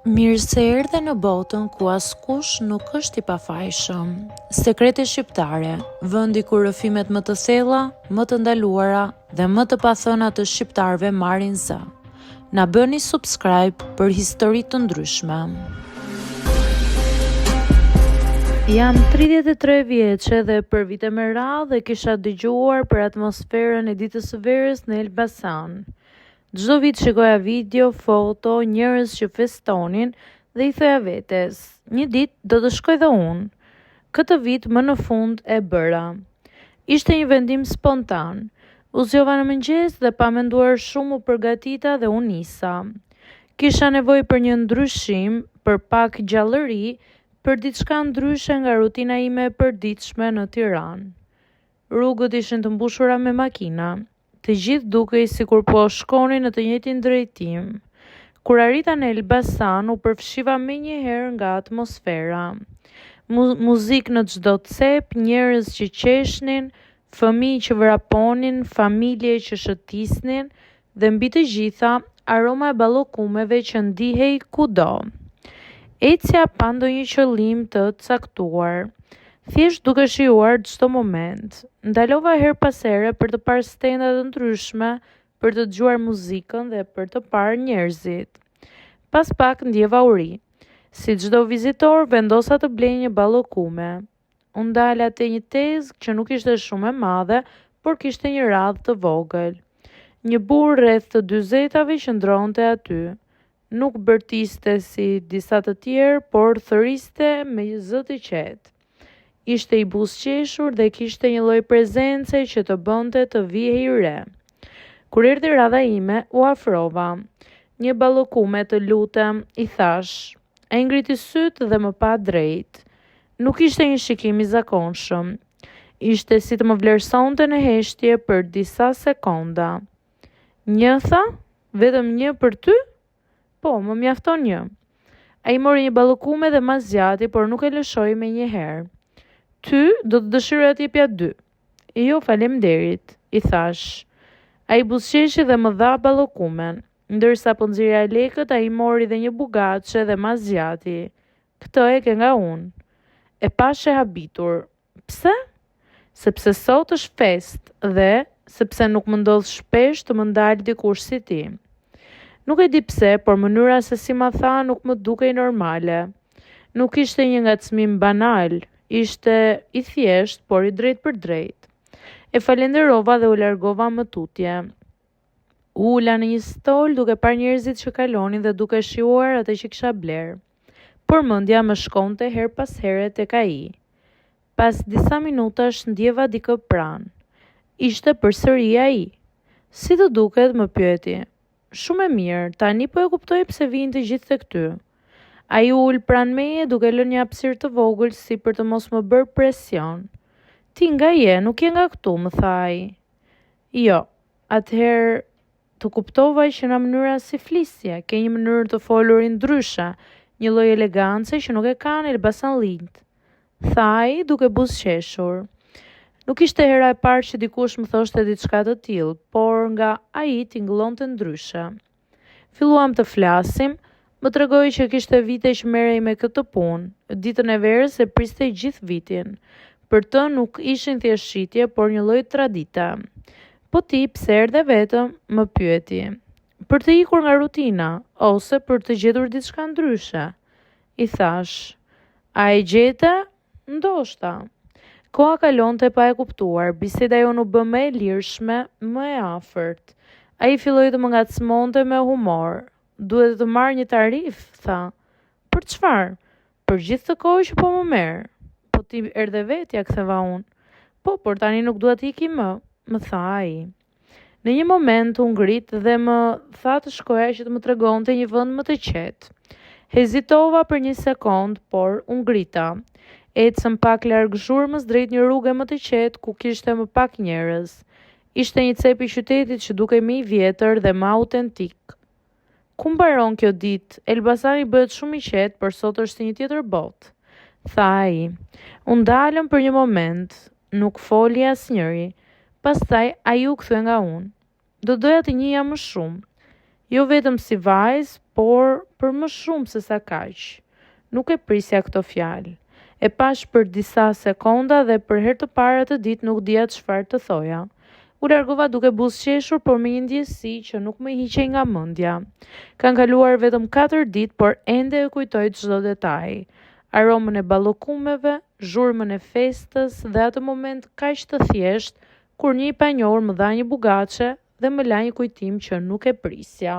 Mirë se erdhe në botën ku askush nuk është i pafajshëm. Sekrete shqiptare, vendi ku rrëfimet më të thella, më të ndaluara dhe më të pathëna të shqiptarëve marrin zë. Na bëni subscribe për histori të ndryshme. Jam 33 vjeçe dhe për vite me radhë kisha dëgjuar për atmosferën e ditës së verës në Elbasan. Çdo vit shikoja video, foto, njerëz që festonin dhe i thoja vetes, një ditë do të shkoj dhe unë. Këtë vit më në fund e bëra. Ishte një vendim spontan. U zgjova në mëngjes dhe pa menduar shumë u përgatita dhe u nisa. Kisha nevojë për një ndryshim, për pak gjallëri, për diçka ndryshe nga rutina ime e përditshme në Tiranë. Rrugët ishin të mbushura me makina. Të gjithë dukej sikur po shkonin në të njëjtin drejtim. Kur arrita në Elbasan, u përfshiva menjëherë nga atmosfera. Muzikë në çdo cep, njerëz që qeshnin, fëmijë që vraponin, familje që shëtisnin dhe mbi të gjitha aroma e ballokumeve që ndihej kudo. Ecja pa ndonjë qëllim të caktuar. Thjesht duke shijuar çdo moment. Ndalova her pas here për të parë stenda të ndryshme, për të dëgjuar muzikën dhe për të parë njerëzit. Pas pak ndjeva uri. Si çdo vizitor, vendosa të blej një ballokume. U ndala te një tezë që nuk ishte shumë e madhe, por kishte një radhë të vogël. Një burr rreth të 40-tave qëndronte aty. Nuk bërtiste si disa të tjerë, por thëriste me zë të qetë. Ishte i buzëqeshur dhe kishte një lloj prezence që të bënte të vihej re. Kur erdhi radha ime, u afrova. Një ballokume, të lutem, i thash. Ai ngriti sytë dhe më pa drejt. Nuk ishte një shikim i zakonshëm. Ishte si të më vlerësonte në heshtje për disa sekonda. Një tha? Vetëm një për ty? Po, më mjafton një. Ai mori një ballokume dhe ma zgjati, por nuk e lëshoi menjëherë. Ty do të dëshiroj të jepja 2. Jo, faleminderit, i thash. Ai buzëqeshi dhe më dha ballokumen. Ndërsa po nxirja lekët, ai mori dhe një bugaçe dhe ma zgjati. Këtë e ke nga unë. E pash e habitur. Pse? Sepse sot është fest dhe sepse nuk më ndodh shpesh të më ndalë dikush si ti. Nuk e di pse, por mënyra se si ma tha nuk më dukej normale. Nuk ishte një ngacmim banal. Ishte i thjesht, por i drejt për drejt. E falenderova dhe u largova më tutje. Ula në një stol duke parë njerëzit që kalonin dhe duke shijuar atë që kisha bler. Por mendja më shkonte her pas here tek ai. Pas disa minutash ndjeva dikë pranë. Ishte përsëri ai. Si të duket, më pyeti. Shumë e mirë, tani po e kuptoj pse vijnë të gjithë tek ty. Ai u ul pranë meje duke lënë një hapësirë të vogël si për të mos më bërë presion. Ti nga je, nuk je nga këtu, më tha ai. Jo, atëherë të kuptova që nga mënyra si flisje, ke një mënyrë të folurin ndryshe, një lloj elegance që nuk e kanë elbasanlinjt. Tha ai duke buzëqeshur. Nuk ishte hera e parë që dikush më thoshte diçka të tillë, por nga ai tingëllonte ndryshe. Filluam të flasim. Më tregoi që kishte vite që merrej me këtë punë. Ditën e verës e priste gjithë vitin. Për të nuk ishin thjesht shitje, por një lloj tradite. Po ti pse erdhe vetëm? Më pyeti. Për të ikur nga rutina ose për të gjetur diçka ndryshe? I thash. A e gjete? Ndoshta. Koha kalonte pa e kuptuar. Biseda jonë u bë më e lirshme, më e afërt. Ai filloi të më ngacmonte me humor. Duhet të marrë një tarif, tha. Për çfarë? Për gjithë të kohë që po më merr. Po ti erdhe vetja, ktheva unë. Po, por tani nuk dua të iki më tha ai. Në një moment u ngrit dhe më tha të shkoja që të më tregonte një vend më të qetë. Hezitova për një sekond, por u ngrita. Ecëm pak larg zhurmës drejt një rruge më të qetë ku kishte më pak njerëz. Ishte një cep i qytetit që dukej më i vjetër dhe më autentik. Ku mbaron kjo ditë? Elbasani bëhet shumë i qetë, por sot është si një tjetër botë, tha ai. U ndalëm për një moment, nuk foli asnjëri. Pastaj ai u kthye nga unë. Do doja të njihja më shumë. Jo vetëm si vajzë, por për më shumë se sa kaq. Nuk e prisja këto fjalë. E pash për disa sekonda dhe për herë të parë atë ditë nuk dija çfarë të thoja. U largova duke buzëqeshur, por me një ndjesi që nuk më hiqej nga mendja. Kanë kaluar vetëm 4 ditë, por ende e kujtoj çdo detaj. Aromën e ballokumeve, zhurmën e festës dhe atë moment kaq të thjesht kur një i panjohur më dha një bugaçe dhe më la një kujtim që nuk e prisja.